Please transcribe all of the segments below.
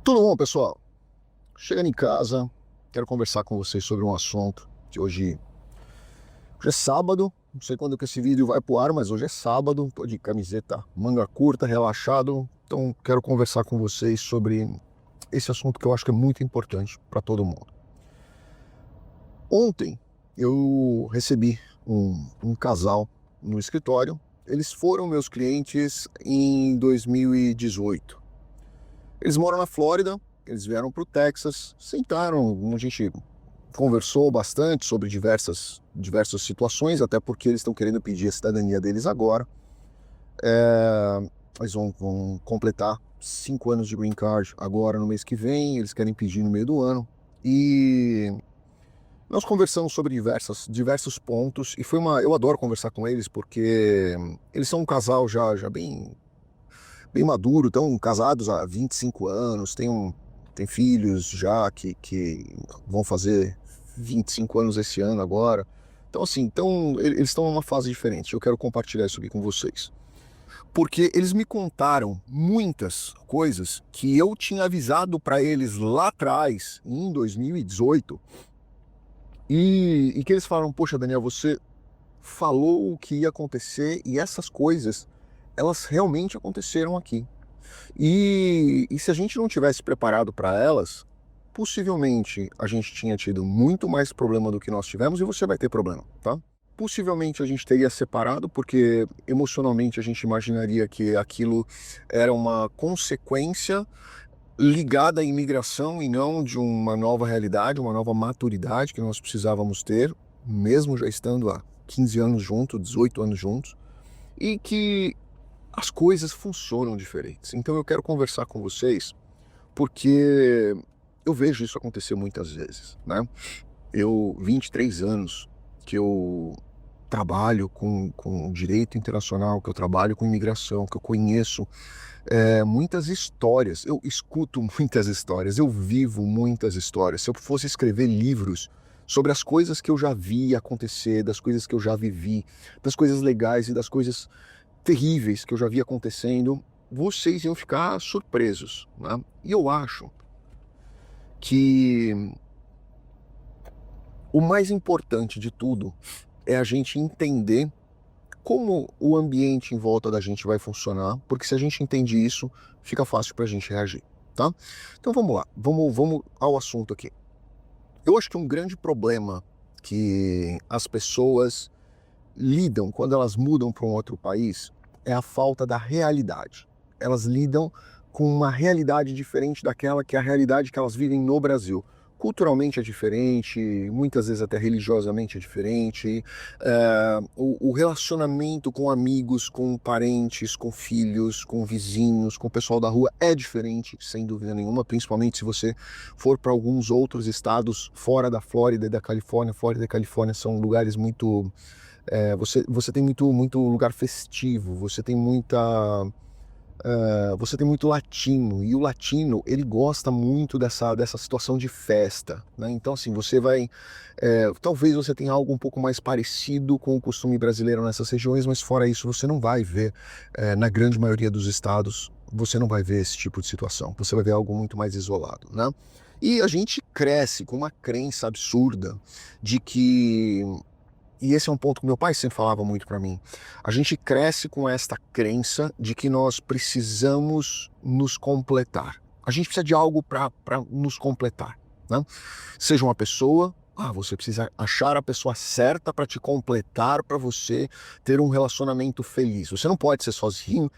Tudo bom, pessoal? Chegando em casa, quero conversar com vocês sobre um assunto que hoje é sábado, não sei quando que esse vídeo vai pro ar, mas hoje é sábado, tô de camiseta manga curta, relaxado, então quero conversar com vocês sobre esse assunto que eu acho que é muito importante para todo mundo. Ontem eu recebi um casal no escritório, eles foram meus clientes em 2018. Eles moram na Flórida, eles vieram para o Texas, sentaram, a gente conversou bastante sobre diversas situações, até porque eles estão querendo pedir a cidadania deles agora. Eles vão completar 5 anos de green card agora no mês que vem, eles querem pedir no meio do ano. E nós conversamos sobre diversos pontos, e eu adoro conversar com eles, porque eles são um casal já bem maduro, estão casados há 25 anos, tem filhos já que vão fazer 25 anos esse ano agora. Então, assim, eles estão numa fase diferente. Eu quero compartilhar isso aqui com vocês. Porque eles me contaram muitas coisas que eu tinha avisado para eles lá atrás, em 2018, e que eles falaram: poxa, Daniel, você falou o que ia acontecer e essas coisas, elas realmente aconteceram aqui. E se a gente não tivesse preparado para elas, possivelmente a gente tinha tido muito mais problema do que nós tivemos, e você vai ter problema, tá? Possivelmente a gente teria separado, porque emocionalmente a gente imaginaria que aquilo era uma consequência ligada à imigração e não de uma nova realidade, uma nova maturidade que nós precisávamos ter, mesmo já estando há 15 anos juntos, 18 anos juntos, e que as coisas funcionam diferentes. Então eu quero conversar com vocês porque eu vejo isso acontecer muitas vezes, né? 23 anos que eu trabalho com direito internacional, que eu trabalho com imigração, que eu conheço muitas histórias, eu escuto muitas histórias, eu vivo muitas histórias. Se eu fosse escrever livros sobre as coisas que eu já vi acontecer, das coisas que eu já vivi, das coisas legais e das coisas terríveis que eu já vi acontecendo, vocês iam ficar surpresos, né? E eu acho que o mais importante de tudo é a gente entender como o ambiente em volta da gente vai funcionar, porque se a gente entende isso, fica fácil para a gente reagir, tá? Então vamos lá, vamos ao assunto aqui. Eu acho que um grande problema que as pessoas lidam quando elas mudam para um outro país é a falta da realidade. Elas lidam com uma realidade diferente daquela que é a realidade que elas vivem no Brasil. Culturalmente é diferente, muitas vezes até religiosamente é diferente. O relacionamento com amigos, com parentes, com filhos, com vizinhos, com o pessoal da rua é diferente, sem dúvida nenhuma, principalmente se você for para alguns outros estados fora da Flórida e da Califórnia. Flórida e Califórnia são lugares muito você tem muito lugar festivo, você tem muito latino, e o latino, ele gosta muito dessa situação de festa, né? Então, assim, talvez você tenha algo um pouco mais parecido com o costume brasileiro nessas regiões, mas fora isso, você não vai ver, na grande maioria dos estados, você não vai ver esse tipo de situação, você vai ver algo muito mais isolado, né? E a gente cresce com uma crença absurda de que e esse é um ponto que meu pai sempre falava muito para mim. A gente cresce com esta crença de que nós precisamos nos completar. A gente precisa de algo para nos completar, né? Seja uma pessoa, você precisa achar a pessoa certa para te completar, para você ter um relacionamento feliz. Você não pode ser sozinho,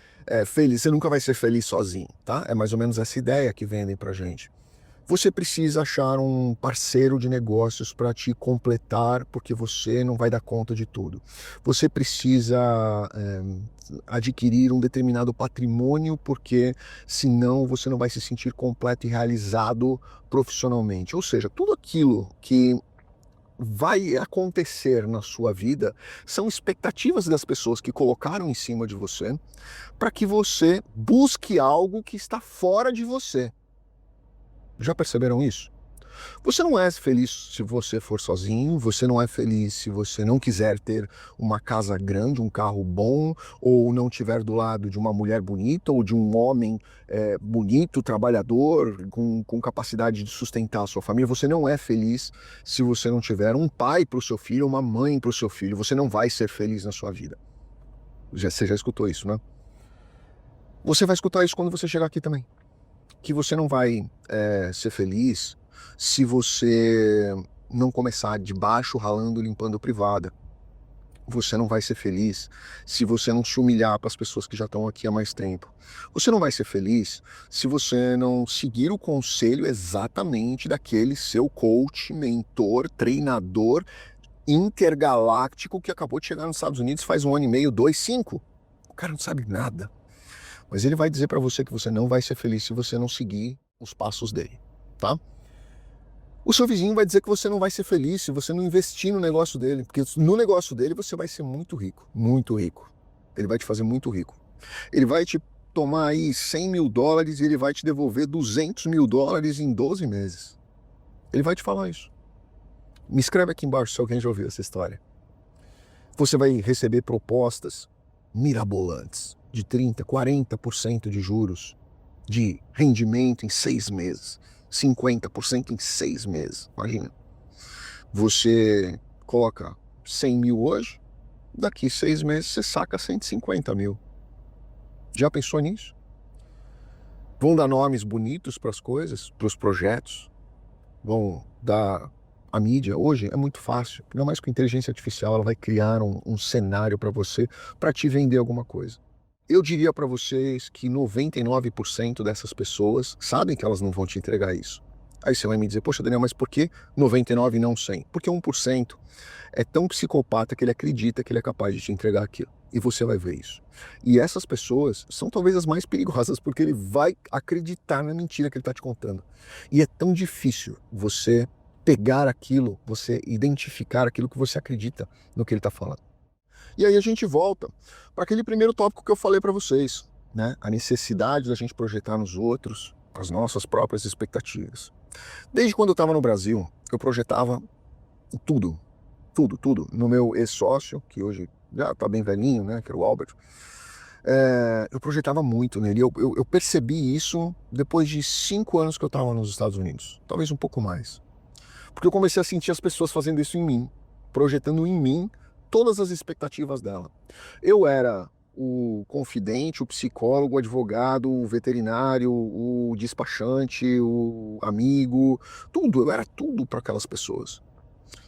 feliz, você nunca vai ser feliz sozinho, tá? É mais ou menos essa ideia que vendem pra gente. Você precisa achar um parceiro de negócios para te completar, porque você não vai dar conta de tudo. Você precisa adquirir um determinado patrimônio, porque senão você não vai se sentir completo e realizado profissionalmente. Ou seja, tudo aquilo que vai acontecer na sua vida são expectativas das pessoas que colocaram em cima de você para que você busque algo que está fora de você. Já perceberam isso? Você não é feliz se você for sozinho, você não é feliz se você não quiser ter uma casa grande, um carro bom, ou não estiver do lado de uma mulher bonita, ou de um homem bonito, trabalhador, com capacidade de sustentar a sua família. Você não é feliz se você não tiver um pai para o seu filho, uma mãe para o seu filho. Você não vai ser feliz na sua vida. Você já escutou isso, né? Você vai escutar isso quando você chegar aqui também. Que você não vai ser feliz se você não começar de baixo, ralando, limpando privada. Você não vai ser feliz se você não se humilhar para as pessoas que já estão aqui há mais tempo. Você não vai ser feliz se você não seguir o conselho exatamente daquele seu coach, mentor, treinador intergaláctico que acabou de chegar nos Estados Unidos faz 1 ano e meio, 2, 5. O cara não sabe nada. Mas ele vai dizer para você que você não vai ser feliz se você não seguir os passos dele, tá? O seu vizinho vai dizer que você não vai ser feliz se você não investir no negócio dele, porque no negócio dele você vai ser muito rico, muito rico. Ele vai te fazer muito rico. Ele vai te tomar aí 100 mil dólares e ele vai te devolver 200 mil dólares em 12 meses. Ele vai te falar isso. Me escreve aqui embaixo se alguém já ouviu essa história. Você vai receber propostas mirabolantes de 30%, 40% de juros, de rendimento em 6 meses. 50% em 6 meses, imagina. Você coloca 100 mil hoje, daqui 6 meses você saca 150 mil. Já pensou nisso? Vão dar nomes bonitos para as coisas, para os projetos, vão dar a mídia. Hoje é muito fácil, ainda mais com inteligência artificial, ela vai criar um cenário para você, para te vender alguma coisa. Eu diria para vocês que 99% dessas pessoas sabem que elas não vão te entregar isso. Aí você vai me dizer, poxa, Daniel, mas por que 99 e não 100? Porque 1% é tão psicopata que ele acredita que ele é capaz de te entregar aquilo. E você vai ver isso. E essas pessoas são talvez as mais perigosas, porque ele vai acreditar na mentira que ele está te contando. E é tão difícil você pegar aquilo, você identificar aquilo que você acredita no que ele está falando. E aí a gente volta para aquele primeiro tópico que eu falei para vocês, né? A necessidade da gente projetar nos outros as nossas próprias expectativas. Desde quando eu estava no Brasil, eu projetava tudo. No meu ex-sócio, que hoje já está bem velhinho, né? Que era o Albert. Eu projetava muito nele. Eu percebi isso depois de 5 anos que eu estava nos Estados Unidos. Talvez um pouco mais. Porque eu comecei a sentir as pessoas fazendo isso em mim, projetando em mim todas as expectativas dela. Eu era o confidente, o psicólogo, o advogado, o veterinário, o despachante, o amigo, tudo. Eu era tudo para aquelas pessoas.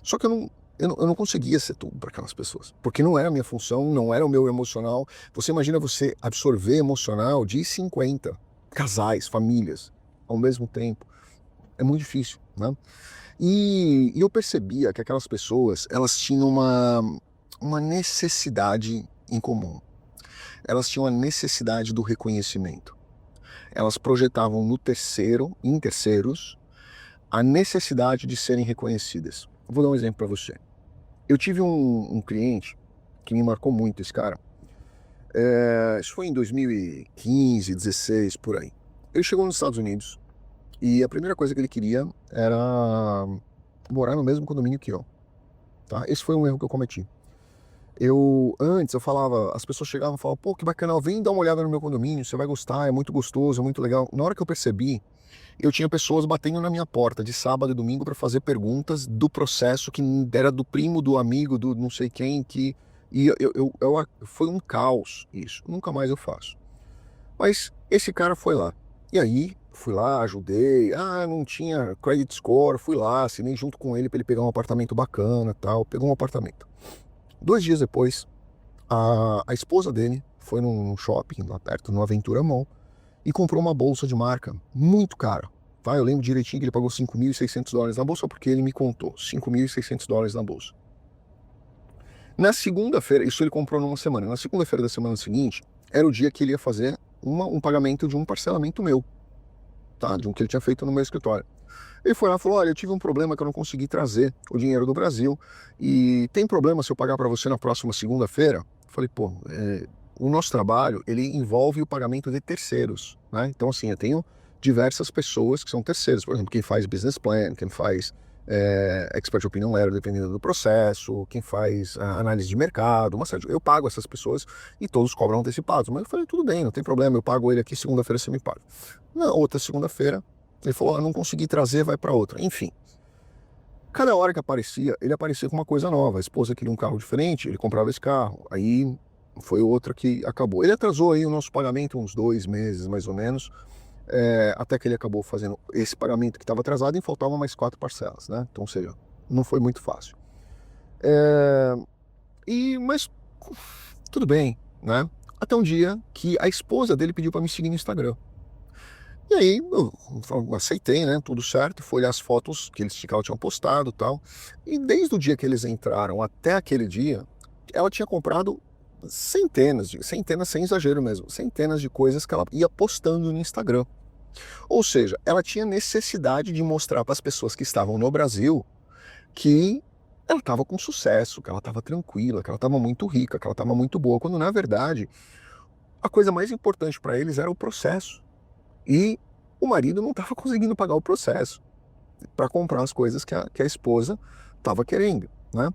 Só que eu não conseguia ser tudo para aquelas pessoas, porque não era a minha função, não era o meu emocional. Você imagina você absorver emocional de 50 casais, famílias, ao mesmo tempo. É muito difícil, né? E eu percebia que aquelas pessoas, elas tinham uma necessidade em comum. Elas tinham a necessidade do reconhecimento. Elas projetavam no terceiro, em terceiros, a necessidade de serem reconhecidas. Vou dar um exemplo para você. Eu tive um cliente que me marcou muito, esse cara. Isso foi em 2015, 16, por aí. Ele chegou nos Estados Unidos e a primeira coisa que ele queria era morar no mesmo condomínio que eu. Tá? Esse foi um erro que eu cometi. Antes eu falava, as pessoas chegavam e falavam, pô, que bacana, vem dar uma olhada no meu condomínio, você vai gostar, é muito gostoso, é muito legal. Na hora que eu percebi, eu tinha pessoas batendo na minha porta de sábado e domingo para fazer perguntas do processo que era do primo, do amigo, do não sei quem, foi um caos isso, nunca mais eu faço. Mas esse cara foi lá, e aí fui lá, ajudei, não tinha credit score, fui lá, assinei junto com ele para ele pegar um apartamento bacana, tal, pegou um apartamento. 2 dias depois, a esposa dele foi num shopping lá perto, no Aventura Mall, e comprou uma bolsa de marca muito cara. Tá? Eu lembro direitinho que ele pagou $5.600 na bolsa, porque ele me contou, $5.600 na bolsa. Na segunda-feira, isso ele comprou numa semana, na segunda-feira da semana seguinte, era o dia que ele ia fazer um pagamento de um parcelamento meu, tá? De um que ele tinha feito no meu escritório. Ele foi lá e falou, olha, eu tive um problema que eu não consegui trazer o dinheiro do Brasil e tem problema se eu pagar para você na próxima segunda-feira? Eu falei, pô, o nosso trabalho, ele envolve o pagamento de terceiros, né? Então assim, eu tenho diversas pessoas que são terceiros, por exemplo, quem faz business plan, quem faz expert opinion letter, dependendo do processo, quem faz análise de mercado, uma série eu pago essas pessoas e todos cobram antecipados. Mas eu falei, tudo bem, não tem problema, eu pago ele aqui, segunda-feira você me paga. Na outra segunda-feira, ele falou, não consegui trazer, vai para outra. Enfim, cada hora que aparecia, ele aparecia com uma coisa nova. A esposa queria um carro diferente, ele comprava esse carro. Aí foi outra que acabou. Ele atrasou aí o nosso pagamento uns 2 meses, mais ou menos, até que ele acabou fazendo esse pagamento que estava atrasado e faltavam mais 4 parcelas, né? Então, ou seja, não foi muito fácil. Mas tudo bem, né? Até um dia que a esposa dele pediu para me seguir no Instagram. E aí eu aceitei, né? Tudo certo. Fui olhar as fotos que eles tinham postado e tal. E desde o dia que eles entraram até aquele dia, ela tinha comprado centenas, sem exagero mesmo, centenas de coisas que ela ia postando no Instagram. Ou seja, ela tinha necessidade de mostrar para as pessoas que estavam no Brasil que ela estava com sucesso, que ela estava tranquila, que ela estava muito rica, que ela estava muito boa, quando na verdade a coisa mais importante para eles era o processo. E o marido não estava conseguindo pagar o processo para comprar as coisas que a esposa estava querendo, né?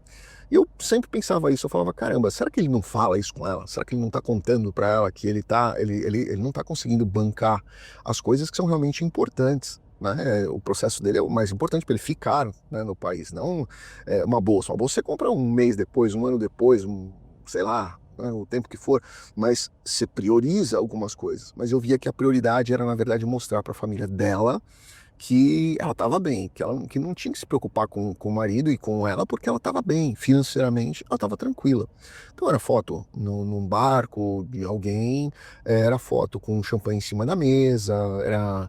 E eu sempre pensava isso, eu falava, caramba, será que ele não fala isso com ela? Será que ele não está contando para ela que ele não está conseguindo bancar as coisas que são realmente importantes, né? O processo dele é o mais importante para ele ficar, né, no país, não uma bolsa. Uma bolsa você compra um mês depois, um ano depois, sei lá, né, o tempo que for, mas você prioriza algumas coisas. Mas eu via que a prioridade era, na verdade, mostrar para a família dela que ela estava bem, que não tinha que se preocupar com o marido e com ela, porque ela estava bem, financeiramente, ela estava tranquila. Então era foto num barco de alguém, era foto com champanhe em cima da mesa, era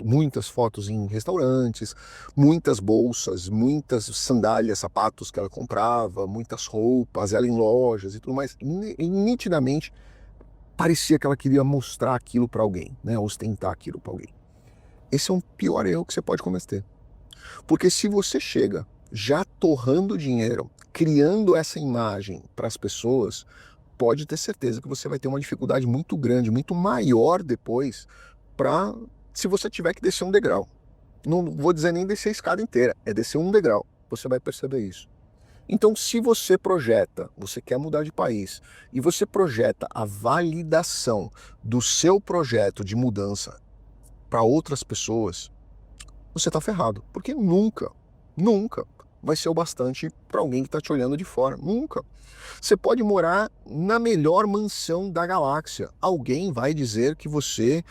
muitas fotos em restaurantes, muitas bolsas, muitas sandálias, sapatos que ela comprava, muitas roupas, ela em lojas e tudo mais. E nitidamente parecia que ela queria mostrar aquilo para alguém, né, ostentar aquilo para alguém. Esse é um pior erro que você pode cometer. Porque se você chega já torrando dinheiro, criando essa imagem para as pessoas, pode ter certeza que você vai ter uma dificuldade muito grande, muito maior depois, se você tiver que descer um degrau. Não vou dizer nem descer a escada inteira, é descer um degrau. Você vai perceber isso. Então, se você projeta, você quer mudar de país, e você projeta a validação do seu projeto de mudança para outras pessoas, você tá ferrado. Porque nunca vai ser o bastante para alguém que tá te olhando de fora. Nunca. Você pode morar na melhor mansão da galáxia. Alguém vai dizer que você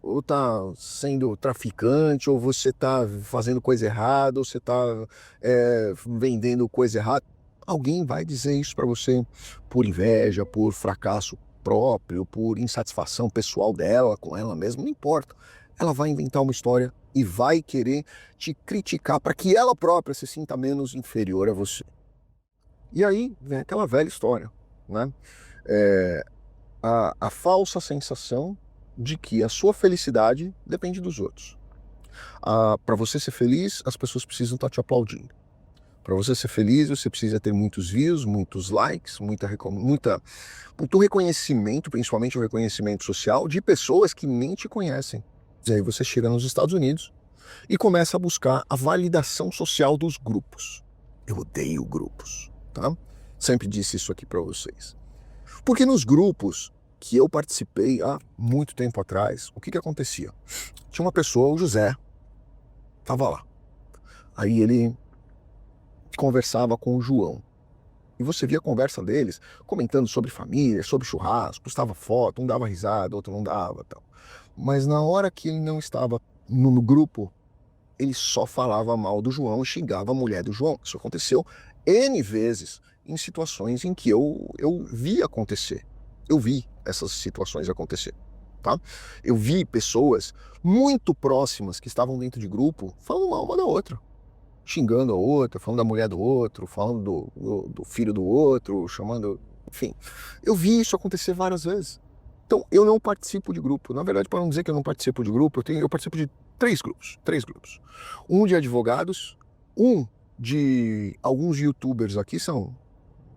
ou tá sendo traficante, ou você tá fazendo coisa errada, ou você tá vendendo coisa errada. Alguém vai dizer isso para você por inveja, por fracasso próprio, por insatisfação pessoal dela, com ela mesma, não importa. Ela vai inventar uma história e vai querer te criticar para que ela própria se sinta menos inferior a você. E aí vem aquela velha história, né? A falsa sensação de que a sua felicidade depende dos outros. Para você ser feliz, as pessoas precisam estar te aplaudindo. Para você ser feliz, você precisa ter muitos views, muitos likes, muito reconhecimento, principalmente o reconhecimento social, de pessoas que nem te conhecem. E aí você chega nos Estados Unidos e começa a buscar a validação social dos grupos. Eu odeio grupos, tá? Sempre disse isso aqui para vocês. Porque nos grupos que eu participei há muito tempo atrás, o que acontecia? Tinha uma pessoa, o José, tava lá. Aí ele conversava com o João. E você via a conversa deles, comentando sobre família, sobre churrasco, postava foto, um dava risada, outro não dava, tal. Mas na hora que ele não estava no grupo, ele só falava mal do João e xingava a mulher do João. Isso aconteceu N vezes em situações em que eu vi acontecer. Eu vi essas situações acontecer, tá? Eu vi pessoas muito próximas que estavam dentro de grupo falando mal uma da outra, xingando a outra, falando da mulher do outro, falando do filho do outro, chamando... Enfim, eu vi isso acontecer várias vezes. Então, eu não participo de grupo. Na verdade, para não dizer que eu não participo de grupo, eu participo de três grupos. Um de advogados, um de alguns youtubers aqui, são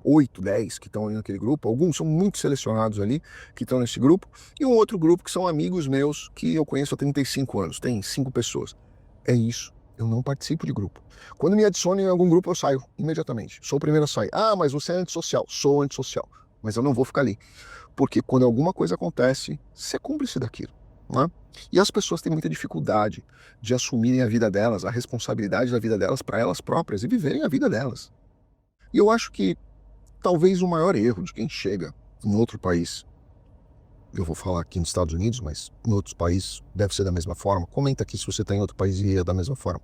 8, 10 que estão ali naquele grupo, alguns são muito selecionados ali, que estão nesse grupo, e um outro grupo que são amigos meus, que eu conheço há 35 anos, tem 5 pessoas. É isso, eu não participo de grupo. Quando me adicionam em algum grupo, eu saio imediatamente, sou o primeiro a sair. Ah, mas você é antissocial. Sou antissocial, mas eu não vou ficar ali, porque quando alguma coisa acontece, você é cúmplice daquilo, né? E as pessoas têm muita dificuldade de assumirem a vida delas, a responsabilidade da vida delas para elas próprias e viverem a vida delas. E eu acho que talvez o maior erro de quem chega em outro país, eu vou falar aqui nos Estados Unidos, mas em outros países deve ser da mesma forma. Comenta aqui se você está em outro país e é da mesma forma.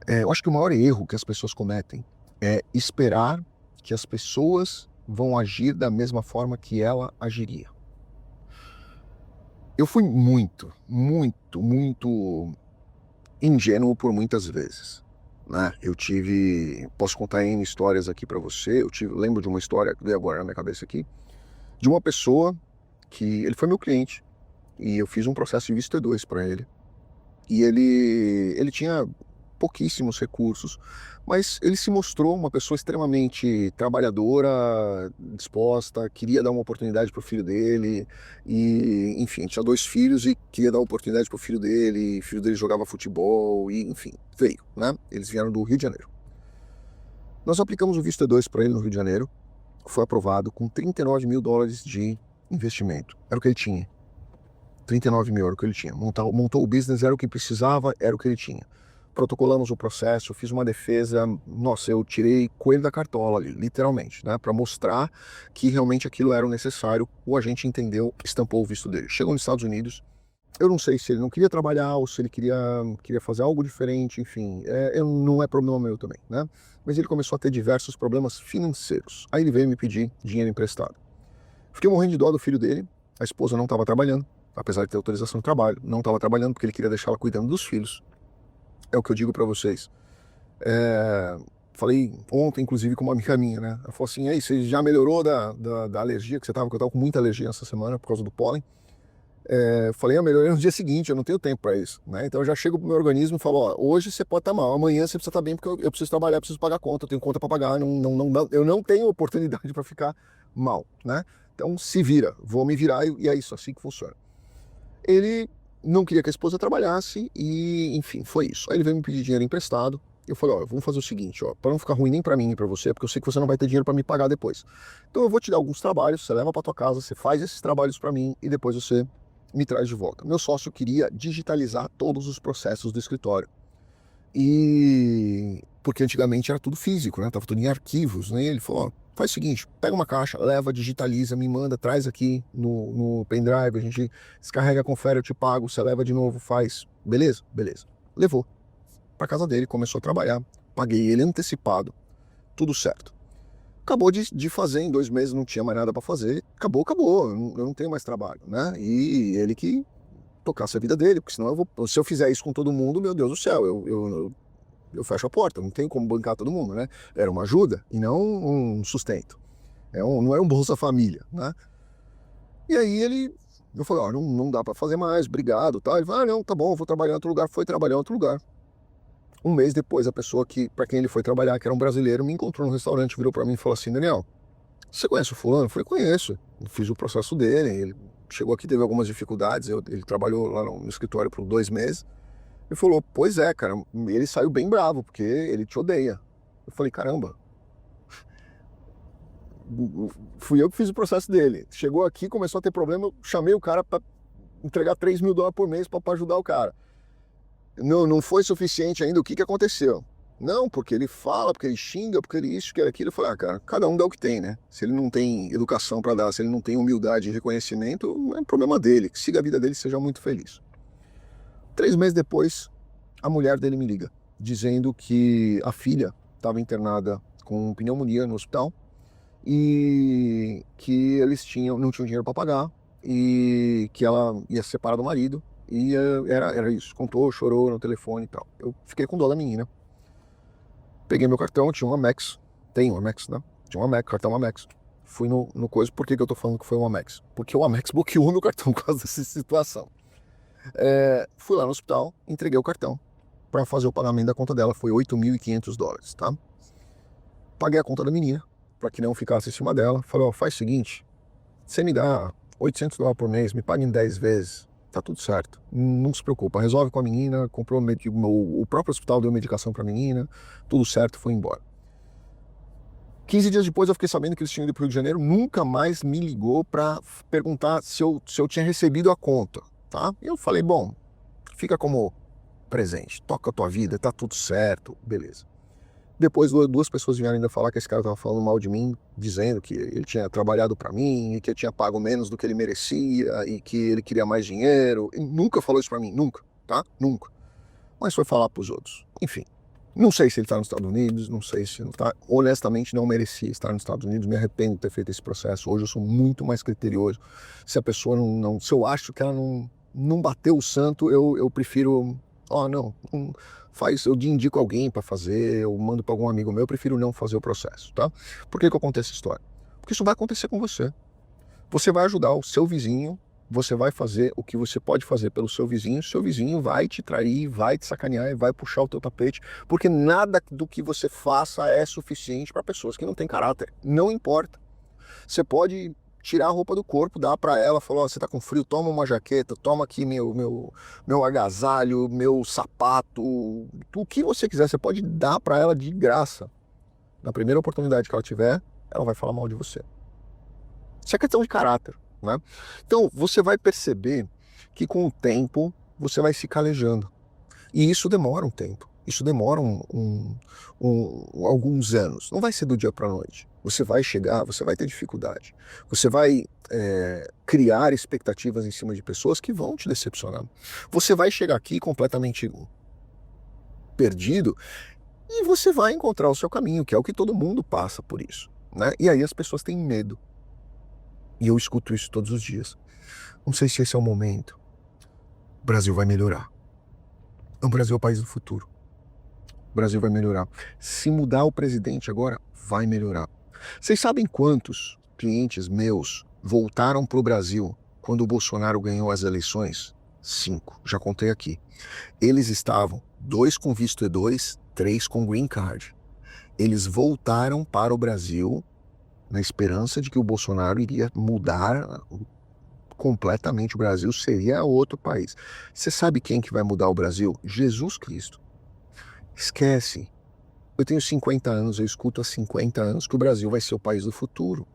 Eu acho que o maior erro que as pessoas cometem é esperar que as pessoas vão agir da mesma forma que ela agiria. Eu fui muito ingênuo por muitas vezes, né? Posso contar N histórias aqui para você. Lembro de uma história que veio agora na minha cabeça aqui, de uma pessoa que ele foi meu cliente e eu fiz um processo de visto T2 para ele. E ele tinha pouquíssimos recursos, mas ele se mostrou uma pessoa extremamente trabalhadora, disposta, queria dar uma oportunidade para o filho dele, e enfim, tinha 2 filhos e queria dar oportunidade para o filho dele jogava futebol, e enfim, veio, né? Eles vieram do Rio de Janeiro. Nós aplicamos o visto T2 para ele no Rio de Janeiro, foi aprovado com $39 mil de investimento, era o que ele tinha. 39 mil era o que ele tinha. Montou o business, era o que precisava, era o que ele tinha. Protocolamos o processo, fiz uma defesa, nossa, eu tirei coelho da cartola ali, literalmente, né, para mostrar que realmente aquilo era o necessário. O agente entendeu, estampou o visto dele. Chegou nos Estados Unidos, eu não sei se ele não queria trabalhar ou se ele queria fazer algo diferente, enfim, não é problema meu também, né, mas ele começou a ter diversos problemas financeiros. Aí ele veio me pedir dinheiro emprestado. Fiquei morrendo de dó do filho dele, a esposa não estava trabalhando, apesar de ter autorização de trabalho, não estava trabalhando porque ele queria deixar ela cuidando dos filhos. É o que eu digo para vocês. Falei ontem, inclusive, com uma amiga minha, né? Ela falou assim, aí, você já melhorou da alergia que você estava? Porque eu estava com muita alergia essa semana por causa do pólen. Falei, eu melhorei no dia seguinte, eu não tenho tempo para isso, né? Então eu já chego pro meu organismo e falo, ó, hoje você pode estar mal, amanhã você precisa estar bem porque eu preciso trabalhar, preciso pagar conta, eu tenho conta para pagar, eu não tenho oportunidade para ficar mal, né? Então se vira, vou me virar e é isso, assim que funciona. Ele não queria que a esposa trabalhasse e, enfim, foi isso. Aí ele veio me pedir dinheiro emprestado. Eu falei, ó, vamos fazer o seguinte, ó, para não ficar ruim nem para mim nem para você, porque eu sei que você não vai ter dinheiro para me pagar depois. Então eu vou te dar alguns trabalhos, você leva para tua casa, você faz esses trabalhos para mim e depois você me traz de volta. Meu sócio queria digitalizar todos os processos do escritório. E porque antigamente era tudo físico, né? Tava tudo em arquivos, né? E ele falou, ó, faz o seguinte, pega uma caixa, leva, digitaliza, me manda, traz aqui no pendrive, a gente descarrega, confere, eu te pago, você leva de novo, faz. Beleza? Beleza. Levou para casa dele, começou a trabalhar, paguei ele antecipado, tudo certo. Acabou de fazer, em 2 meses não tinha mais nada para fazer, acabou, eu não tenho mais trabalho, né? E ele que tocasse a vida dele, porque senão se eu fizer isso com todo mundo, meu Deus do céu, eu fecho a porta, não tenho como bancar todo mundo, né? Era uma ajuda e não um sustento. Não era um Bolsa Família, né? E aí eu falei, ó, não dá para fazer mais, obrigado, tá? Ele falou, não, tá bom, vou trabalhar em outro lugar, foi trabalhar em outro lugar. Um mês depois, a pessoa para quem ele foi trabalhar, que era um brasileiro, me encontrou no restaurante, virou para mim e falou assim, Daniel, você conhece o fulano? Eu falei, conheço. Eu fiz o processo dele, ele chegou aqui, teve algumas dificuldades, ele trabalhou lá no escritório por 2 meses. Ele falou, pois é, cara, ele saiu bem bravo, porque ele te odeia. Eu falei, caramba. Fui eu que fiz o processo dele. Chegou aqui, começou a ter problema, eu chamei o cara para entregar $3 mil por mês para ajudar o cara. Não foi suficiente ainda, o que aconteceu? Não, porque ele fala, porque ele xinga, porque ele isso, porque ele aquilo. Eu falei, cara, cada um dá o que tem, né? Se ele não tem educação para dar, se ele não tem humildade e reconhecimento, é problema dele, que siga a vida dele e seja muito feliz. 3 meses depois, a mulher dele me liga, dizendo que a filha estava internada com pneumonia no hospital e que eles não tinham dinheiro para pagar e que ela ia se separar do marido e era isso. Contou, chorou no telefone e tal. Eu fiquei com dó da menina. Peguei meu cartão, tinha uma Amex, tem uma Amex, né? Tinha uma Amex, cartão Amex. Fui no coisa, por que eu tô falando que foi uma Amex? Porque o Amex bloqueou meu cartão por causa dessa situação. Fui lá no hospital, entreguei o cartão para fazer o pagamento da conta dela, foi $8.500, tá? Paguei a conta da menina, para que não ficasse em cima dela. Falei, ó, faz o seguinte, você me dá $800 por mês, me paga em 10 vezes, tá tudo certo. Não se preocupa, resolve com a menina, comprou o próprio hospital deu medicação pra menina, tudo certo, foi embora. 15 dias depois eu fiquei sabendo que eles tinham ido pro Rio de Janeiro, nunca mais me ligou para perguntar se eu tinha recebido a conta, tá? E eu falei, bom, fica como presente, toca a tua vida, tá tudo certo, beleza. Depois 2 pessoas vieram ainda falar que esse cara tava falando mal de mim, dizendo que ele tinha trabalhado para mim, e que eu tinha pago menos do que ele merecia, e que ele queria mais dinheiro. E nunca falou isso para mim, nunca, tá? Nunca. Mas foi falar pros outros. Enfim. Não sei se ele está nos Estados Unidos, não sei se não está. Honestamente, não merecia estar nos Estados Unidos, me arrependo de ter feito esse processo. Hoje eu sou muito mais criterioso. Se a pessoa não se eu acho que ela não bateu o santo, eu prefiro. Não faz, eu indico alguém para fazer, eu mando para algum amigo meu, eu prefiro não fazer o processo, tá? Por que eu contei essa história? Porque isso vai acontecer com você. Você vai ajudar o seu vizinho, você vai fazer o que você pode fazer pelo seu vizinho vai te trair, vai te sacanear e vai puxar o teu tapete, porque nada do que você faça é suficiente para pessoas que não têm caráter. Não importa. Você pode tirar a roupa do corpo, dar para ela, falar, você tá com frio, toma uma jaqueta, toma aqui meu agasalho, meu sapato, o que você quiser, você pode dar para ela de graça. Na primeira oportunidade que ela tiver, ela vai falar mal de você. Isso é questão de caráter, né? Então, você vai perceber que com o tempo você vai se calejando. E isso demora um tempo. Isso demora alguns anos. Não vai ser do dia para a noite. Você vai chegar, você vai ter dificuldade. Você vai criar expectativas em cima de pessoas que vão te decepcionar. Você vai chegar aqui completamente perdido e você vai encontrar o seu caminho, que é o que todo mundo passa por isso, né? E aí as pessoas têm medo. E eu escuto isso todos os dias. Não sei se esse é o momento. O Brasil vai melhorar. O Brasil é o país do futuro. O Brasil vai melhorar. Se mudar o presidente agora, vai melhorar. Vocês sabem quantos clientes meus voltaram para o Brasil quando o Bolsonaro ganhou as eleições? 5, já contei aqui. Eles estavam 2 com visto E2, 3 com green card. Eles voltaram para o Brasil na esperança de que o Bolsonaro iria mudar completamente o Brasil, seria outro país. Você sabe quem que vai mudar o Brasil? Jesus Cristo. Esquece. Eu tenho 50 anos, eu escuto há 50 anos que o Brasil vai ser o país do futuro.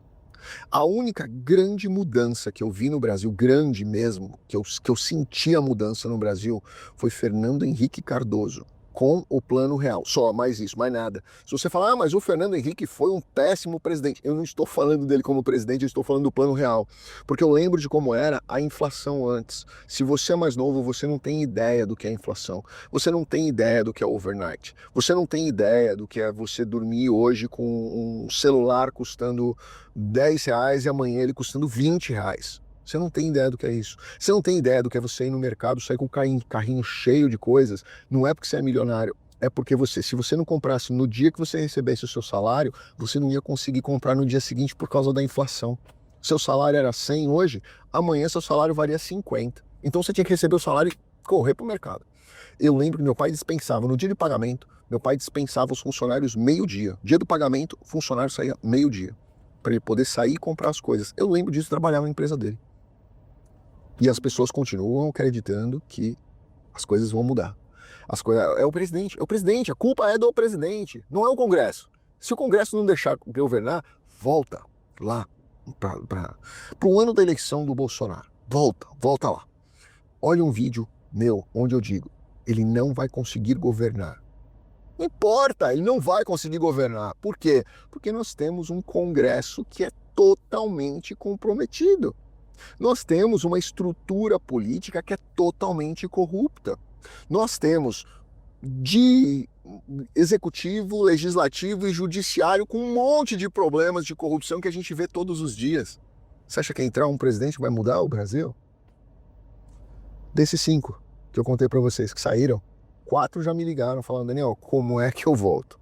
A única grande mudança que eu vi no Brasil, grande mesmo, que eu senti a mudança no Brasil, foi Fernando Henrique Cardoso, com o Plano Real. Só, mais isso, mais nada. Se você falar, mas o Fernando Henrique foi um péssimo presidente, eu não estou falando dele como presidente, eu estou falando do Plano Real. Porque eu lembro de como era a inflação antes. Se você é mais novo, você não tem ideia do que é inflação. Você não tem ideia do que é overnight. Você não tem ideia do que é você dormir hoje com um celular custando R$10 e amanhã ele custando R$20. Você não tem ideia do que é isso. Você não tem ideia do que é você ir no mercado, sair com um carrinho cheio de coisas. Não é porque você é milionário, é porque se você não comprasse no dia que você recebesse o seu salário, você não ia conseguir comprar no dia seguinte por causa da inflação. Seu salário era 100 hoje, amanhã seu salário valia 50. Então você tinha que receber o salário e correr para o mercado. Eu lembro que meu pai dispensava, no dia de pagamento, meu pai dispensava os funcionários meio-dia. Dia do pagamento, o funcionário saía meio-dia, para ele poder sair e comprar as coisas. Eu lembro disso, trabalhava na empresa dele. E as pessoas continuam acreditando que as coisas vão mudar. É o presidente, a culpa é do presidente, não é o Congresso. Se o Congresso não deixar governar, volta lá para o ano da eleição do Bolsonaro. Volta lá. Olha um vídeo meu onde eu digo, ele não vai conseguir governar. Não importa, ele não vai conseguir governar. Por quê? Porque nós temos um Congresso que é totalmente comprometido. Nós temos uma estrutura política que é totalmente corrupta. Nós temos de executivo, legislativo e judiciário com um monte de problemas de corrupção que a gente vê todos os dias. Você acha que entrar um presidente vai mudar o Brasil? Desses 5 que eu contei para vocês que saíram, 4 já me ligaram falando, Daniel, como é que eu volto?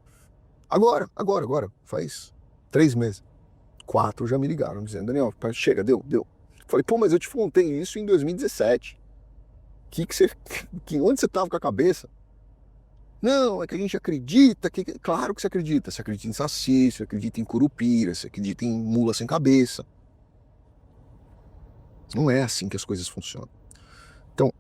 Agora, faz 3 meses. 4 já me ligaram dizendo, Daniel, chega, deu. Falei, pô, mas eu te contei isso em 2017. Onde você tava com a cabeça? Não, é que a gente acredita que... Claro que você acredita. Você acredita em Saci, você acredita em Curupira, você acredita em mula sem cabeça. Não é assim que as coisas funcionam. Então,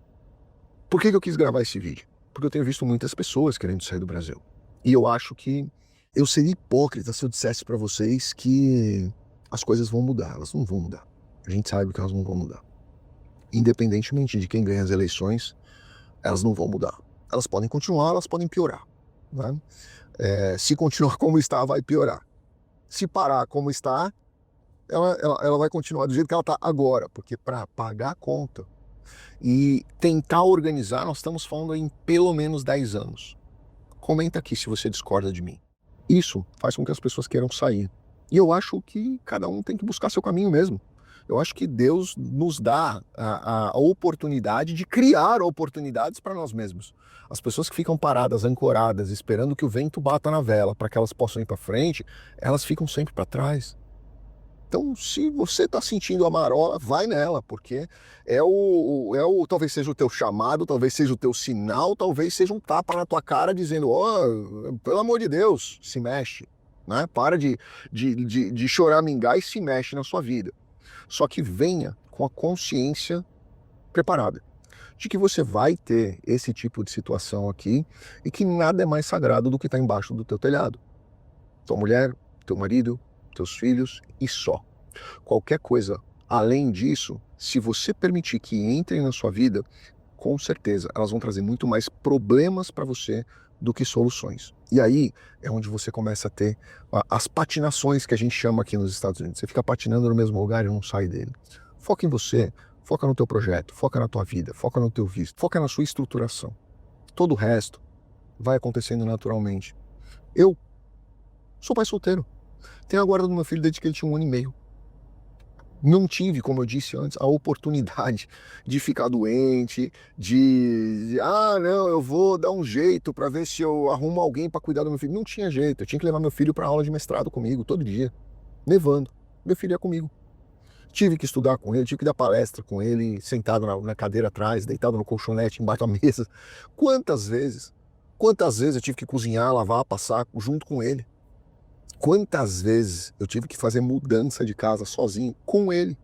por que eu quis gravar esse vídeo? Porque eu tenho visto muitas pessoas querendo sair do Brasil. E eu acho que eu seria hipócrita se eu dissesse para vocês que as coisas vão mudar. Elas não vão mudar. A gente sabe que elas não vão mudar. Independentemente de quem ganha as eleições, elas não vão mudar. Elas podem continuar, elas podem piorar. Né? Se continuar como está, vai piorar. Se parar como está, ela vai continuar do jeito que ela está agora. Porque para pagar a conta e tentar organizar, nós estamos falando em pelo menos 10 anos. Comenta aqui se você discorda de mim. Isso faz com que as pessoas queiram sair. E eu acho que cada um tem que buscar seu caminho mesmo. Eu acho que Deus nos dá a oportunidade de criar oportunidades para nós mesmos. As pessoas que ficam paradas, ancoradas, esperando que o vento bata na vela para que elas possam ir para frente, elas ficam sempre para trás. Então, se você está sentindo a marola, vai nela, porque talvez seja o teu chamado, talvez seja o teu sinal, talvez seja um tapa na tua cara dizendo, pelo amor de Deus, se mexe, né? Para de choramingar e se mexe na sua vida. Só que venha com a consciência preparada de que você vai ter esse tipo de situação aqui e que nada é mais sagrado do que estar embaixo do teu telhado. Tua mulher, teu marido, teus filhos e só. Qualquer coisa além disso, se você permitir que entrem na sua vida, com certeza elas vão trazer muito mais problemas para você do que soluções. E aí é onde você começa a ter as patinações que a gente chama aqui nos Estados Unidos. Você fica patinando no mesmo lugar e não sai dele. Foca em você, foca no teu projeto, foca na tua vida, foca no teu visto, foca na sua estruturação. Todo o resto vai acontecendo naturalmente. Eu sou pai solteiro. Tenho a guarda do meu filho desde que ele tinha 1 ano e meio. Não tive, como eu disse antes, a oportunidade de ficar doente, não, eu vou dar um jeito para ver se eu arrumo alguém para cuidar do meu filho. Não tinha jeito, eu tinha que levar meu filho para aula de mestrado comigo, todo dia, nevando. Meu filho ia comigo. Tive que estudar com ele, tive que dar palestra com ele, sentado na cadeira atrás, deitado no colchonete, embaixo da mesa. Quantas vezes eu tive que cozinhar, lavar, passar junto com ele. Quantas vezes eu tive que fazer mudança de casa sozinho com ele.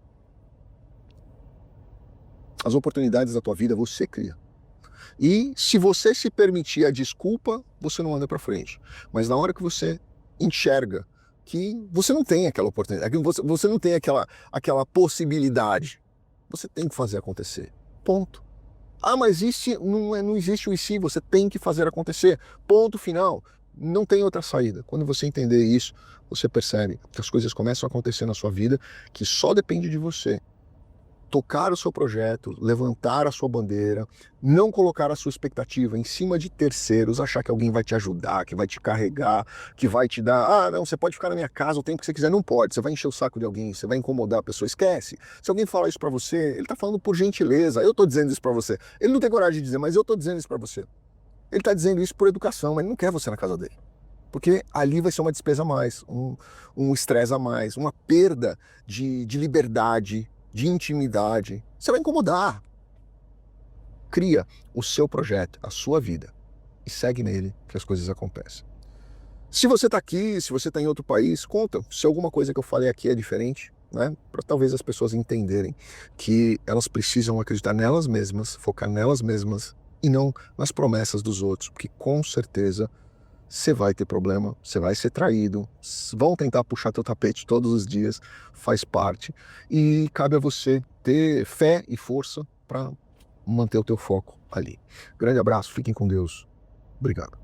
As oportunidades da tua vida você cria. E se você se permitir a desculpa, você não anda para frente. Mas na hora que você enxerga que você não tem aquela oportunidade, que você não tem aquela possibilidade, você tem que fazer acontecer. Ponto. Mas isso não existe o e se, você tem que fazer acontecer. Ponto final. Não tem outra saída. Quando você entender isso, você percebe que as coisas começam a acontecer na sua vida, que só depende de você. Tocar o seu projeto, levantar a sua bandeira, não colocar a sua expectativa em cima de terceiros, achar que alguém vai te ajudar, que vai te carregar, que vai te dar, não, você pode ficar na minha casa o tempo que você quiser. Não pode, você vai encher o saco de alguém, você vai incomodar a pessoa. Esquece. Se alguém falar isso pra você, ele tá falando por gentileza, eu tô dizendo isso pra você. Ele não tem coragem de dizer, mas eu tô dizendo isso pra você. Ele está dizendo isso por educação, mas ele não quer você na casa dele. Porque ali vai ser uma despesa a mais, um estresse a mais, uma perda de liberdade, de intimidade. Você vai incomodar. Cria o seu projeto, a sua vida, e segue nele que as coisas acontecem. Se você está aqui, se você está em outro país, conta se alguma coisa que eu falei aqui é diferente, né? Para talvez as pessoas entenderem que elas precisam acreditar nelas mesmas, focar nelas mesmas, e não nas promessas dos outros, porque com certeza você vai ter problema, você vai ser traído, vão tentar puxar teu tapete todos os dias, faz parte, e cabe a você ter fé e força para manter o teu foco ali. Grande abraço, fiquem com Deus. Obrigado.